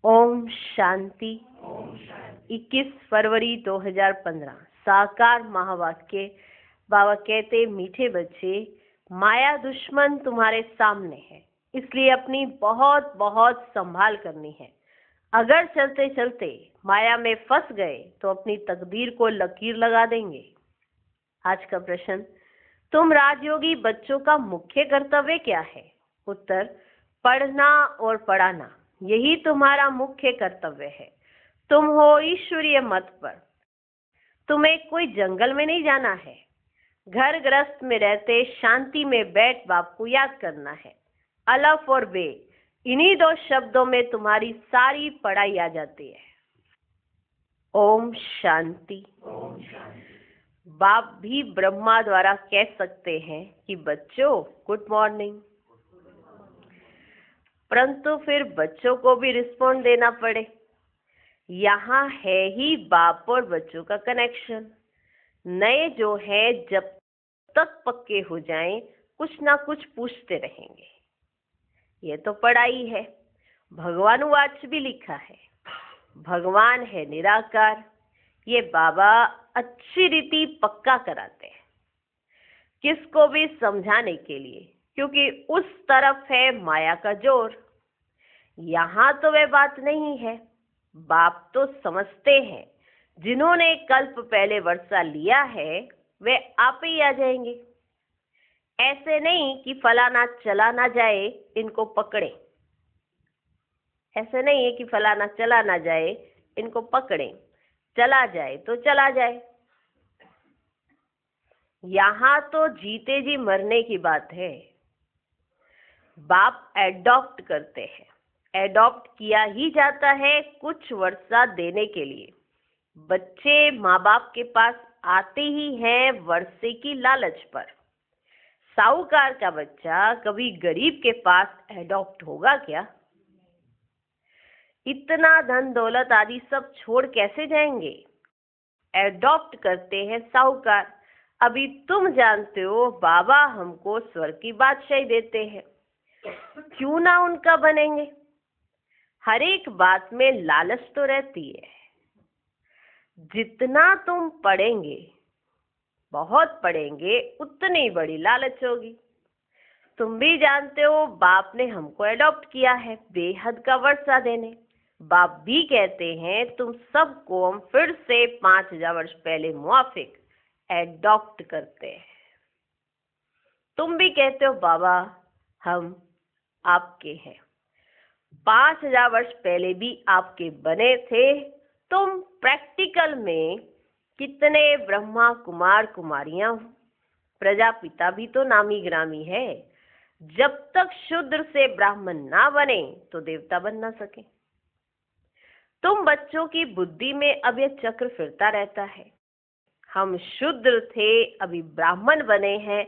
ओम शांति। 21 फरवरी 2015 साकार महावाक्य। बाबा कहते, मीठे बच्चे, माया दुश्मन तुम्हारे सामने है, इसलिए अपनी बहुत बहुत संभाल करनी है। अगर चलते चलते माया में फंस गए तो अपनी तकदीर को लकीर लगा देंगे। आज का प्रश्न, तुम राजयोगी बच्चों का मुख्य कर्तव्य क्या है? उत्तर, पढ़ना और पढ़ाना, यही तुम्हारा मुख्य कर्तव्य है। तुम हो ईश्वरीय मत पर। तुम्हें कोई जंगल में नहीं जाना है। घर गृहस्थ में रहते शांति में बैठ बाप को याद करना है। अलफ और बे, इन्हीं दो शब्दों में तुम्हारी सारी पढ़ाई आ जाती है। ओम शांति। बाप भी ब्रह्मा द्वारा कह सकते हैं कि बच्चों गुड मॉर्निंग, परंतु फिर बच्चों को भी रिस्पॉन्ड देना पड़े। यहाँ है ही बाप और बच्चों का कनेक्शन। नए जो है जब तक पक्के हो जाएं, कुछ ना कुछ पूछते रहेंगे। ये तो पढ़ाई है। भगवानुवाच भी लिखा है, भगवान है निराकार। ये बाबा अच्छी रीति पक्का कराते हैं, किसको भी समझाने के लिए, क्योंकि उस तरफ है माया का जोर। यहाँ तो वह बात नहीं है। बाप तो समझते हैं, जिन्होंने कल्प पहले वर्षा लिया है वे आप ही आ जाएंगे। ऐसे नहीं कि फलाना चला ना जाए, इनको पकड़े। ऐसे नहीं है कि फलाना चला ना जाए, इनको पकड़े। चला जाए तो चला जाए। यहाँ तो जीते जी मरने की बात है। बाप एडॉप्ट करते हैं। एडॉप्ट किया ही जाता है कुछ वर्षा देने के लिए। बच्चे माँ बाप के पास आते ही हैं वर्षे की लालच पर। साहूकार का बच्चा कभी गरीब के पास एडॉप्ट होगा क्या? इतना धन दौलत आदि सब छोड़ कैसे जाएंगे? एडॉप्ट करते हैं साहूकार। अभी तुम जानते हो बाबा हमको स्वर्ग की बादशाही देते हैं, क्यों ना उनका बनेंगे? हर एक बात में लालच तो रहती है। जितना तुम पढ़ेंगे, बहुत पढ़ेंगे, उतनी बड़ी लालच होगी। तुम भी जानते हो बाप ने हमको एडॉप्ट किया है बेहद का वर्षा देने। बाप भी कहते हैं तुम सबको हम फिर से 5000 वर्ष पहले मुआफिक एडॉप्ट करते हैं। तुम भी कहते हो बाबा हम आपके हैं। 5000 वर्ष पहले भी आपके बने थे। तुम प्रैक्टिकल में कितने ब्रह्मा कुमार कुमारियां, प्रजापिता भी तो नामी ग्रामी है। जब तक शूद्र से ब्राह्मण ना बने तो देवता बन ना सके। तुम बच्चों की बुद्धि में अब यह चक्र फिरता रहता है। हम शूद्र थे, अभी ब्राह्मण बने हैं,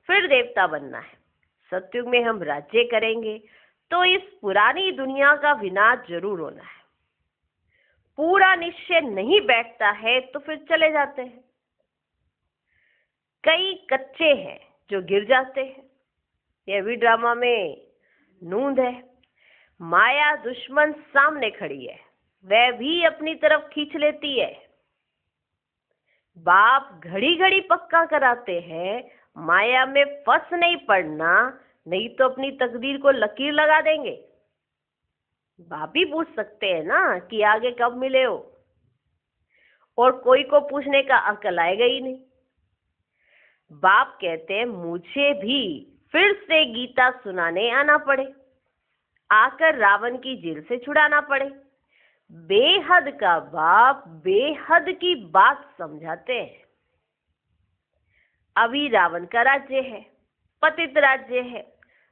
फिर देवता बनना है। सतयुग में हम राज्य करेंगे तो इस पुरानी दुनिया का विनाश जरूर होना है। पूरा निश्चय नहीं बैठता है तो फिर चले जाते हैं। कई कच्चे हैं जो गिर जाते हैं। यह भी ड्रामा में नूंद है। माया दुश्मन सामने खड़ी है, वह भी अपनी तरफ खींच लेती है। बाप घड़ी घड़ी पक्का कराते हैं, माया में फंस नहीं पड़ना, नहीं तो अपनी तकदीर को लकीर लगा देंगे। बाप ही पूछ सकते हैं ना कि आगे कब मिले हो, और कोई को पूछने का अक्ल आएगा ही नहीं। बाप कहते हैं मुझे भी फिर से गीता सुनाने आना पड़े, आकर रावण की जेल से छुड़ाना पड़े। बेहद का बाप बेहद की बात समझाते हैं। अभी रावण का राज्य है, पतित राज्य है,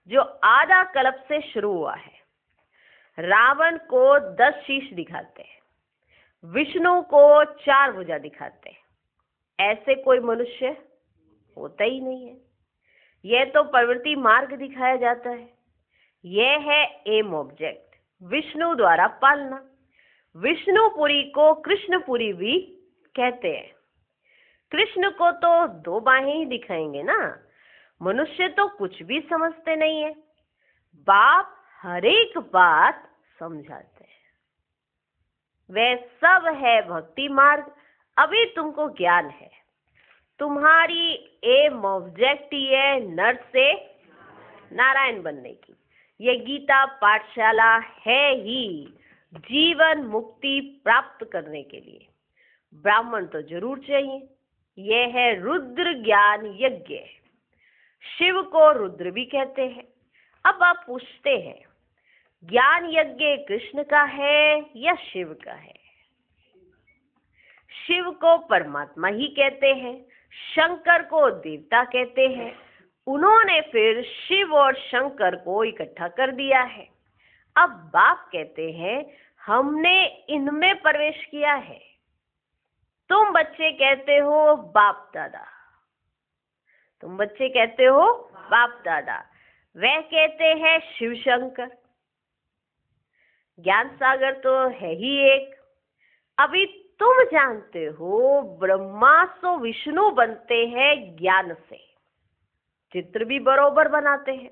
जो आधा कल्प से शुरू हुआ है। रावण को 10 शीश दिखाते हैं, विष्णु को 4 भुजा दिखाते हैं। ऐसे कोई मनुष्य होता ही नहीं है। यह तो प्रवृत्ति मार्ग दिखाया जाता है। यह है एम ऑब्जेक्ट, विष्णु द्वारा पालना। विष्णुपुरी को कृष्णपुरी भी कहते हैं। कृष्ण को तो 2 बाहें ही दिखाएंगे ना। मनुष्य तो कुछ भी समझते नहीं है। बाप हर एक बात समझाते हैं। वे सब है भक्ति मार्ग। अभी तुमको ज्ञान है, तुम्हारी एम ऑब्जेक्ट ये नर से नारायण बनने की। ये गीता पाठशाला है ही जीवन मुक्ति प्राप्त करने के लिए। ब्राह्मण तो जरूर चाहिए। यह है रुद्र ज्ञान यज्ञ। शिव को रुद्र भी कहते हैं। अब आप पूछते हैं, ज्ञान यज्ञ कृष्ण का है या शिव का है? शिव को परमात्मा ही कहते हैं, शंकर को देवता कहते हैं। उन्होंने फिर शिव और शंकर को इकट्ठा कर दिया है। अब बाप कहते हैं हमने इनमें प्रवेश किया है। तुम बच्चे कहते हो बाप दादा, तुम बच्चे कहते हो बाप दादा, वह कहते हैं शिव शंकर। ज्ञान सागर तो है ही एक। अभी तुम जानते हो ब्रह्मा सो विष्णु बनते हैं ज्ञान से। चित्र भी बरोबर बनाते हैं।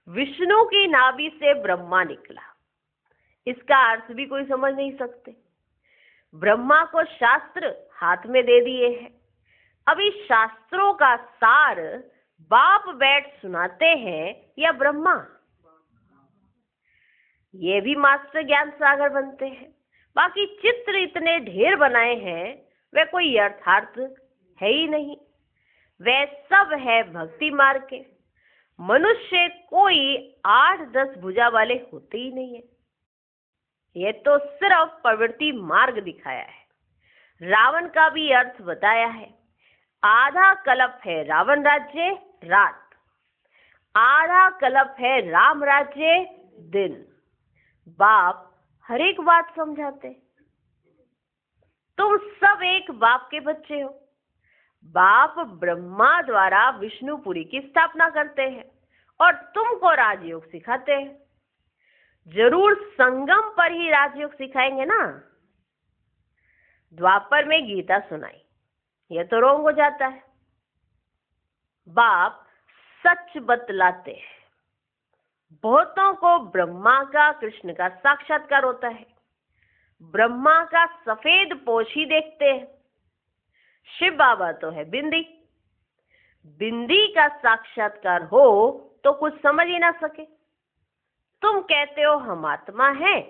विष्णु की नाभि से ब्रह्मा निकला, इसका अर्थ भी कोई समझ नहीं सकते। ब्रह्मा को शास्त्र हाथ में दे दिए हैं। अभी शास्त्रों का सार बाप बैठ सुनाते हैं या ब्रह्मा? ये भी मास्टर ज्ञान सागर बनते हैं। बाकी चित्र इतने ढेर बनाए हैं, वे कोई यथार्थ है ही नहीं। वे सब है भक्ति मार्ग के। मनुष्य कोई 8-10 भुजा वाले होते ही नहीं है। ये तो सिर्फ प्रवृत्ति मार्ग दिखाया है। रावण का भी अर्थ बताया है। आधा कल्प है रावण राज्य रात, आधा कल्प है राम राज्य दिन। बाप हर एक बात समझाते। तुम सब एक बाप के बच्चे हो। बाप ब्रह्मा द्वारा विष्णुपुरी की स्थापना करते हैं और तुमको राजयोग सिखाते हैं। जरूर संगम पर ही राजयोग सिखाएंगे ना। द्वापर में गीता सुनाई, यह तो रोंग हो जाता है। बाप सच बतलाते हैं। बहुतों को ब्रह्मा का कृष्ण का साक्षात्कार होता है। ब्रह्मा का सफेद पोश ही देखते हैं। शिव बाबा तो है बिंदी। बिंदी का साक्षात्कार हो तो कुछ समझ ही ना सके। तुम कहते हो हम आत्मा हैं।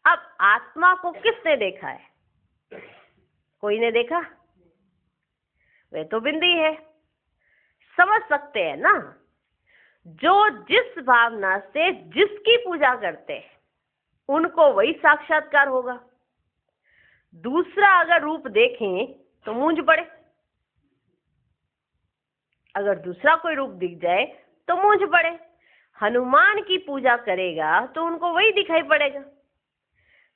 अब आत्मा को किसने देखा है? कोई ने देखा? वे तो बिंदी है। समझ सकते हैं ना। जो जिस भावना से जिसकी पूजा करते हैं उनको वही साक्षात्कार होगा। दूसरा अगर रूप देखें तो मूंझ पड़े। अगर दूसरा कोई रूप दिख जाए तो मूंझ पड़े। हनुमान की पूजा करेगा तो उनको वही दिखाई पड़ेगा।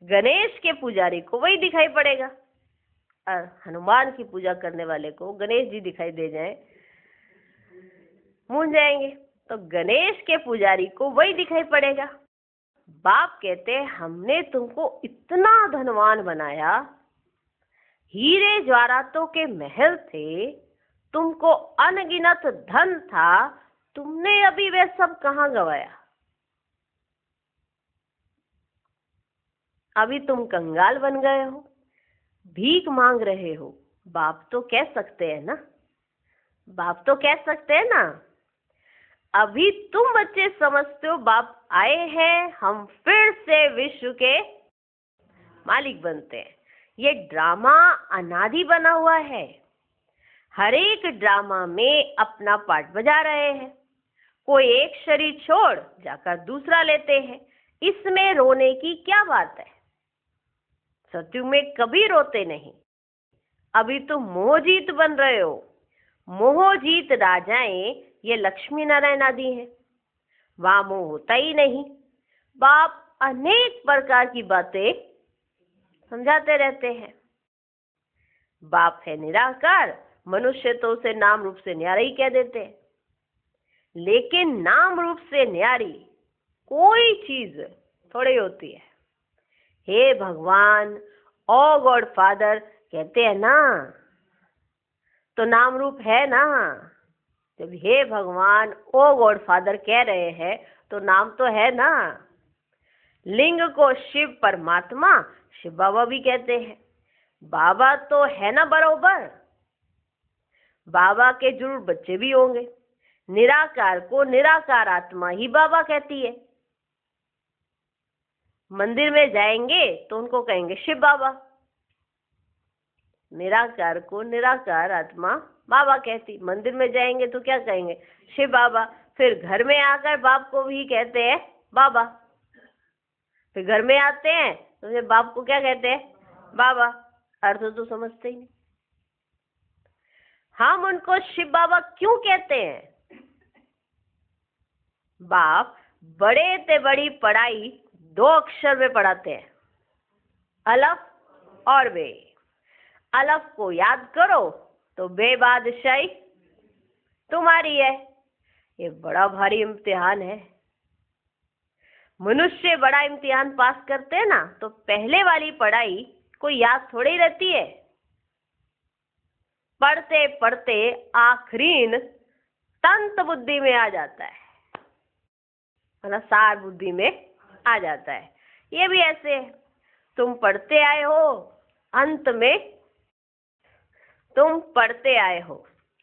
गणेश के पुजारी को वही दिखाई पड़ेगा। और हनुमान की पूजा करने वाले को गणेश जी दिखाई दे जाए, मूंझ जाएंगे। तो गणेश के पुजारी को वही दिखाई पड़ेगा। बाप कहते हैं हमने तुमको इतना धनवान बनाया, हीरे ज्वारातों के महल थे, तुमको अनगिनत धन था, तुमने अभी वह सब कहाँ गवाया? अभी तुम कंगाल बन गए हो, भीख मांग रहे हो। बाप तो कह सकते हैं ना, बाप तो कह सकते हैं ना। अभी तुम बच्चे समझते हो बाप आए हैं, हम फिर से विश्व के मालिक बनते हैं। ये ड्रामा अनादि बना हुआ है। हर एक ड्रामा में अपना पार्ट बजा रहे हैं। कोई एक शरीर छोड़ जाकर दूसरा लेते हैं। इसमें रोने की क्या बात है? सत्युग में कभी रोते नहीं। अभी तुम मोहजीत बन रहे हो। मोहजीत राजाएं ये लक्ष्मी नारायण आदि हैं। वहां मोह होता ही नहीं। बाप अनेक प्रकार की बातें समझाते रहते हैं। बाप है निराकार, मनुष्य तो उसे नाम रूप से न्यारा ही कह देते हैं। लेकिन नाम रूप से न्यारी कोई चीज थोड़ी होती है। हे भगवान, ओ गॉड फादर कहते हैं ना, तो नाम रूप है ना। जब हे भगवान ओ गॉड फादर कह रहे हैं तो नाम तो है ना। लिंग को शिव परमात्मा शिव बाबा भी कहते हैं। बाबा तो है ना बरोबर, बाबा के जरूर बच्चे भी होंगे। निराकार को निराकार आत्मा ही बाबा कहती है। मंदिर में जाएंगे तो उनको कहेंगे शिव बाबा। निराकार को निराकार आत्मा बाबा कहती, मंदिर में जाएंगे तो क्या कहेंगे? शिव बाबा। फिर घर में आकर बाप को भी कहते हैं बाबा। फिर घर में आते हैं तो फिर बाप को क्या कहते हैं? बाबा। अर्थ तो समझते ही नहीं। हम उनको शिव बाबा क्यों कहते हैं? बाप बड़े से बड़ी पढ़ाई 2 अक्षर में पढ़ाते हैं, अलफ और बे। अलफ को याद करो तो बे बादशाही तुम्हारी है। ये बड़ा भारी इम्तिहान है। मनुष्य बड़ा इम्तिहान पास करते हैं ना तो पहले वाली पढ़ाई कोई याद थोड़ी रहती है। पढ़ते पढ़ते आखरीन तंत बुद्धि में आ जाता है, मतलब सार बुद्धि में आ जाता है। ये भी ऐसे है, तुम पढ़ते आए हो, अंत में तुम पढ़ते आए हो,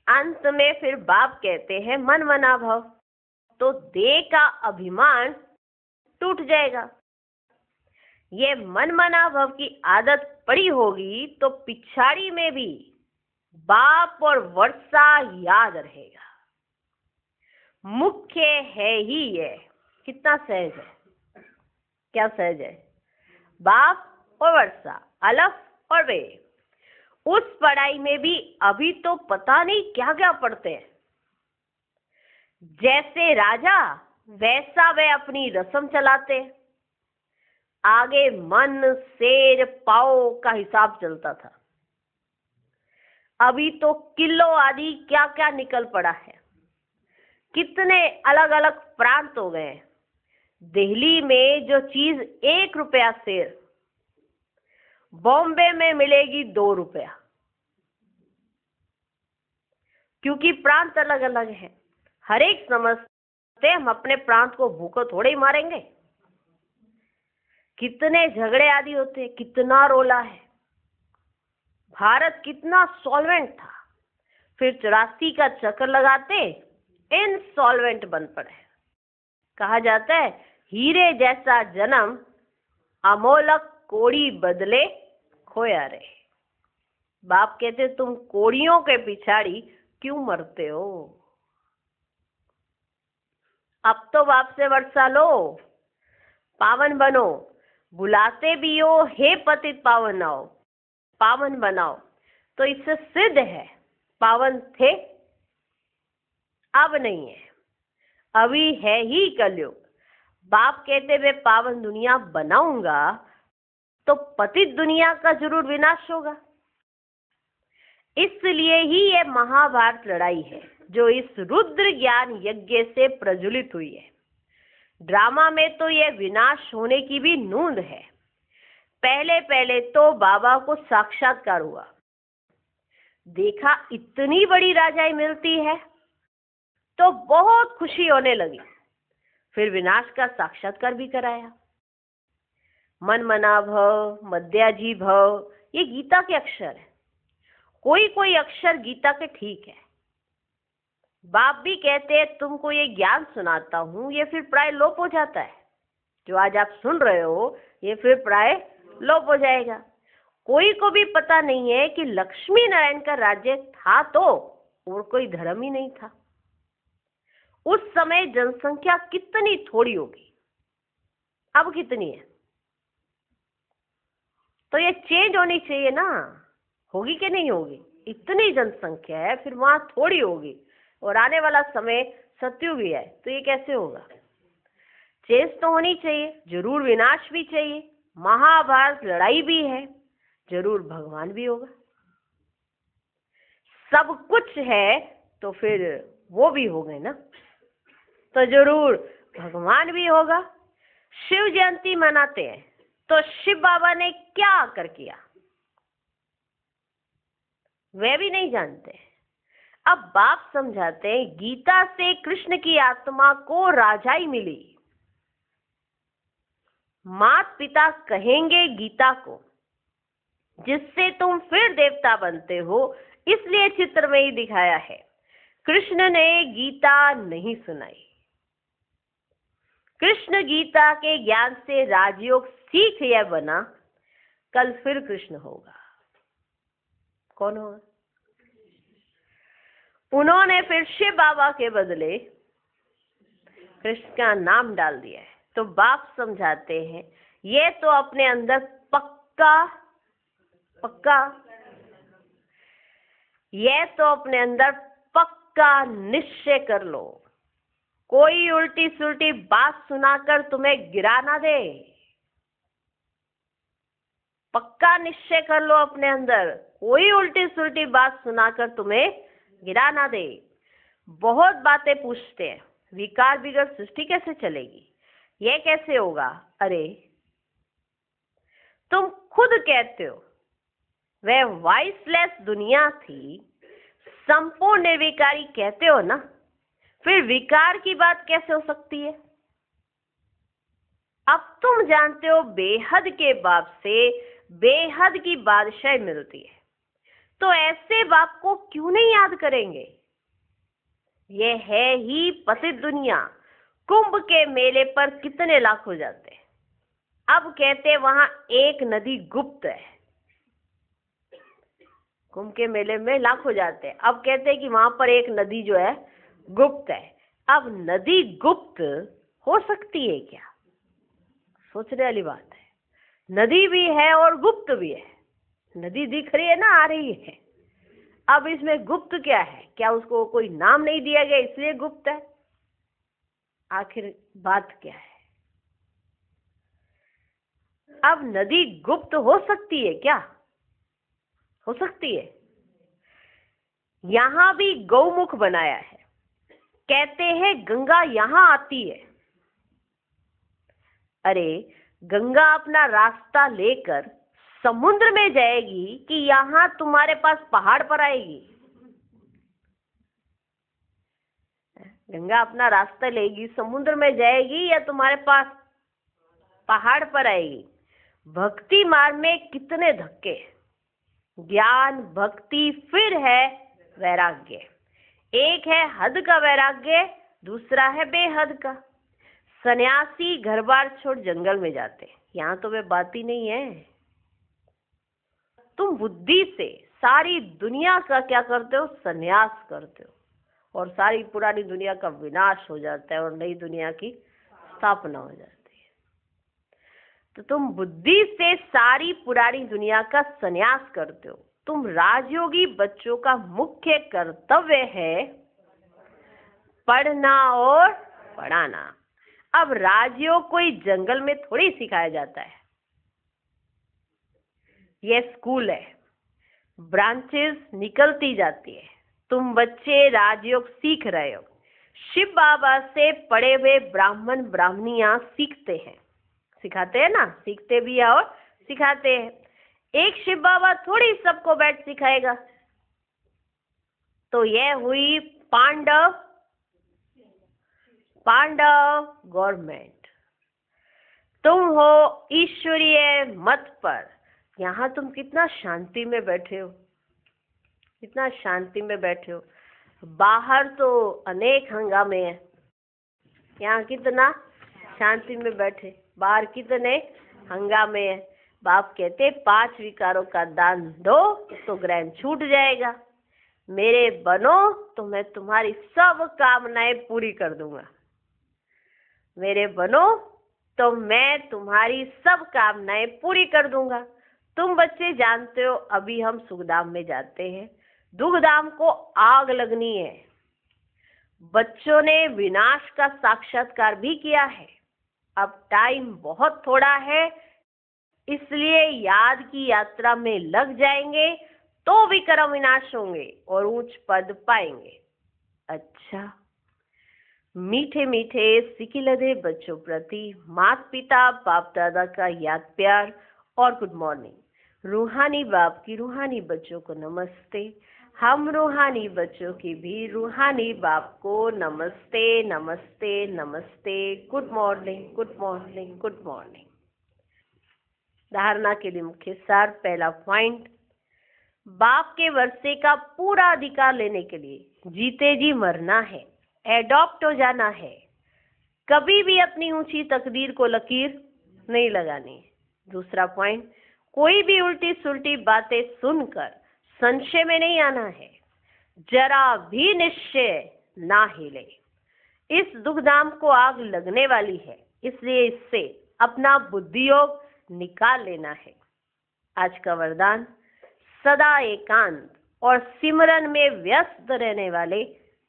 अंत में फिर बाप कहते हैं मन मना भव, तो देह का अभिमान टूट जाएगा। ये मन मना भव की आदत पड़ी होगी तो पिछाड़ी में भी बाप और वर्षा याद रहेगा। मुख्य है ही ये। कितना सहज है, क्या सहज है। बाप और वर्षा, अलफ और वे। उस पढ़ाई में भी अभी तो पता नहीं क्या क्या पढ़ते हैं। जैसे राजा वैसा वे अपनी रस्म चलाते। आगे मन शेर पाओ का हिसाब चलता था, अभी तो किलो आदि क्या क्या निकल पड़ा है। कितने अलग अलग प्रांत हो गए। दिल्ली में जो चीज 1 रुपया शेर, बॉम्बे में मिलेगी 2 रुपया, क्योंकि प्रांत अलग अलग है। हर एक समझते हम अपने प्रांत को भूखो थोड़े ही मारेंगे। कितने झगड़े आदि होते, कितना रोला है। भारत कितना सॉल्वेंट था, फिर 84 का चक्कर लगाते इनसॉल्वेंट बन पड़े। कहा जाता है हीरे जैसा जन्म अमोलक कोड़ी बदले खोया रहे। बाप कहते तुम कोड़ियों के पिछाड़ी क्यों मरते हो? अब तो बाप से वर्षा लो, पावन बनो। बुलाते भी हो हे पतित पावन आओ, पावन बनाओ। तो इससे सिद्ध है पावन थे, अब नहीं है, अभी है ही कलयुग। बाप कहते वे पावन दुनिया बनाऊंगा तो पतित दुनिया का जरूर विनाश होगा। इसलिए ही ये महाभारत लड़ाई है जो इस रुद्र ज्ञान यज्ञ से प्रज्वलित हुई है। ड्रामा में तो ये विनाश होने की भी नूंद है। पहले पहले तो बाबा को साक्षात्कार हुआ, देखा इतनी बड़ी राजाई मिलती है तो बहुत खुशी होने लगी। फिर विनाश का साक्षात्कार भी कराया। मन मना भव, मध्याजी भव, ये गीता के अक्षर है। कोई कोई अक्षर गीता के ठीक है। बाप भी कहते हैं तुमको ये ज्ञान सुनाता हूं, ये फिर प्राय लोप हो जाता है। जो आज आप सुन रहे हो ये फिर प्राय लोप हो जाएगा। कोई को भी पता नहीं है कि लक्ष्मी नारायण का राज्य था तो और कोई धर्म ही नहीं था। उस समय जनसंख्या कितनी थोड़ी होगी, अब कितनी है? तो ये चेंज होनी चाहिए ना, होगी कि नहीं होगी? इतनी जनसंख्या है, फिर वहां थोड़ी होगी, और आने वाला समय सतयुग ही है, तो ये कैसे होगा? चेंज तो होनी चाहिए, जरूर विनाश भी चाहिए। महाभारत लड़ाई भी है, जरूर भगवान भी होगा। सब कुछ है तो फिर वो भी हो गए ना, तो जरूर भगवान भी होगा। शिव जयंती मनाते हैं तो शिव बाबा ने क्या आकर किया वे भी नहीं जानते। अब बाप समझाते हैं गीता से कृष्ण की आत्मा को राजाई मिली। माता पिता कहेंगे गीता को, जिससे तुम फिर देवता बनते हो, इसलिए चित्र में ही दिखाया है। कृष्ण ने गीता नहीं सुनाई। कृष्ण गीता के ज्ञान से राजयोग सीख यह बना, कल फिर कृष्ण होगा। कौन होगा? उन्होंने फिर शिव बाबा के बदले कृष्ण का नाम डाल दिया है। तो बाप समझाते हैं, ये तो अपने अंदर पक्का ये तो अपने अंदर पक्का निश्चय कर लो, कोई उल्टी सुल्टी बात सुनाकर तुम्हें गिरा ना दे। पक्का निश्चय कर लो अपने अंदर, कोई उल्टी सुल्टी बात सुनाकर तुम्हें गिरा ना दे। बहुत बातें पूछते हैं, विकार बिगड़ सृष्टि कैसे चलेगी, ये कैसे होगा? अरे तुम खुद कहते हो वह वाइसलेस दुनिया थी, संपूर्ण निर्विकारी कहते हो ना, फिर विकार की बात कैसे हो सकती है? अब तुम जानते हो बेहद के बाप से बेहद की बादशाही मिलती है, तो ऐसे बाप को क्यों नहीं याद करेंगे? ये है ही पतित दुनिया। कुंभ के मेले पर कितने लाख हो जाते हैं, अब कहते वहां एक नदी गुप्त है। कुंभ के मेले में लाख हो जाते हैं, अब कहते हैं कि वहां पर एक नदी जो है गुप्त है। अब नदी गुप्त हो सकती है क्या? सोचने वाली बात है। नदी भी है और गुप्त भी है। नदी दिख रही है ना, आ रही है। अब इसमें गुप्त क्या है? क्या उसको कोई नाम नहीं दिया गया इसलिए गुप्त है? आखिर बात क्या है? अब नदी गुप्त हो सकती है क्या? हो सकती है। यहां भी गौमुख बनाया है, कहते हैं गंगा यहां आती है। अरे गंगा अपना रास्ता लेकर समुद्र में जाएगी कि यहां तुम्हारे पास पहाड़ पर आएगी? गंगा अपना रास्ता लेगी, समुद्र में जाएगी या तुम्हारे पास पहाड़ पर आएगी? भक्ति मार्ग में कितने धक्के, ज्ञान भक्ति फिर है वैराग्य। एक है हद का वैराग्य, दूसरा है बेहद का। सन्यासी घर बार छोड़ जंगल में जाते, यहाँ तो वे बात ही नहीं है। तुम बुद्धि से सारी दुनिया का क्या करते हो? सन्यास करते हो, और सारी पुरानी दुनिया का विनाश हो जाता है और नई दुनिया की स्थापना हो जाती है। तो तुम बुद्धि से सारी पुरानी दुनिया का सन्यास करते हो। तुम राजयोगी बच्चों का मुख्य कर्तव्य है पढ़ना और पढ़ाना। अब राजयोग कोई जंगल में थोड़ी सिखाया जाता है, यह स्कूल है, ब्रांचेस निकलती जाती है। तुम बच्चे राजयोग सीख रहे हो। शिव बाबा से पढ़े हुए ब्राह्मण ब्राह्मणियां सीखते हैं, सिखाते हैं ना, सीखते भी है और सिखाते हैं। एक शिव बाबा थोड़ी सबको बैठ सिखाएगा। तो यह हुई पांडव गवर्नमेंट। तुम हो ईश्वरीय मत पर। यहाँ तुम कितना शांति में बैठे हो, कितना शांति में बैठे हो। बाहर तो अनेक हंगामे हैं, यहाँ कितना शांति में बैठे। बाहर कितने हंगामे हैं। बाप कहते 5 विकारों का दान दो तो ग्रहण छूट जाएगा। मेरे बनो तो मैं तुम्हारी सब कामनाएं पूरी कर दूंगा। मेरे बनो तो मैं तुम्हारी सब कामनाएं पूरी कर दूंगा। तुम बच्चे जानते हो, अभी हम सुखधाम में जाते हैं, दुखधाम को आग लगनी है। बच्चों ने विनाश का साक्षात्कार भी किया है। अब टाइम बहुत थोड़ा है, इसलिए याद की यात्रा में लग जाएंगे तो विक्रम विनाश होंगे और उच्च पद पाएंगे। अच्छा, मीठे मीठे सिकिलधे बच्चों प्रति माता पिता बाप दादा का याद प्यार और गुड मॉर्निंग। रूहानी बाप की रूहानी बच्चों को नमस्ते। हम रूहानी बच्चों की भी रूहानी बाप को नमस्ते नमस्ते नमस्ते। Good morning good morning good morning. धारणा के लिए मुख्य सार। पहला पॉइंट, बाप के वर्षे का पूरा अधिकार लेने के लिए जीते जी मरना है, एडॉप्ट हो जाना है, कभी भी अपनी ऊंची तकदीर को लकीर नहीं लगानी। दूसरा पॉइंट, कोई भी उल्टी सुल्टी बातें सुनकर संशय में नहीं आना है, जरा भी निश्चय ना हिले। इस दुखधाम को आग लगने वाली है, इसलिए इससे अपना बुद्धि योग निकाल लेना है। आज का वरदान, सदा एकांत और सिमरन में व्यस्त रहने वाले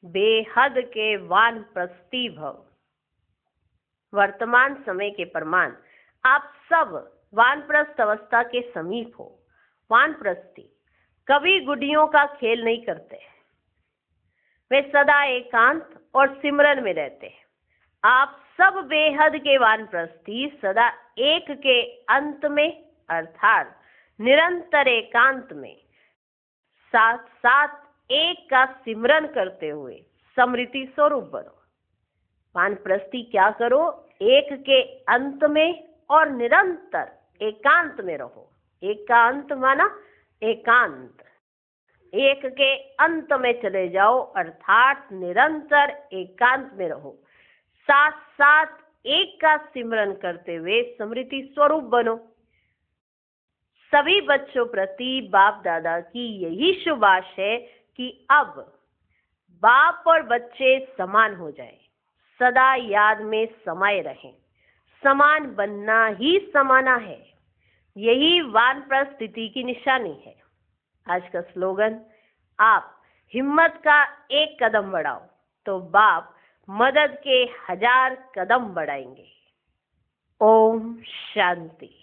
बेहद के वानप्रस्थी भव। वर्तमान समय के प्रमाण, आप सब वानप्रस्थ अवस्था के समीप हो। वानप्रस्थी कभी गुडियों का खेल नहीं करते, वे सदा एकांत और सिमरन में रहते हैं। आप सब बेहद के वानप्रस्थी सदा एक के अंत में अर्थात निरंतर एकांत में साथ साथ एक का सिमरन करते हुए समृति स्वरूप बनो। वानप्रस्थी क्या करो, एक के अंत में और निरंतर एकांत में रहो। एक का अंत माना एकांत, एक के अंत में चले जाओ अर्थात निरंतर एकांत में रहो। साथ साथ एक का सिमरन करते हुए समृति स्वरूप बनो। सभी बच्चों प्रति बाप दादा की यही शुभ आशा है कि अब बाप और बच्चे समान हो जाएं, सदा याद में समाये रहें। समान बनना ही समाना है, यही वानप्रस्थ स्थिति की निशानी है। आज का स्लोगन, आप हिम्मत का एक कदम बढ़ाओ तो बाप मदद के 1000 कदम बढ़ाएंगे। ओम शांति।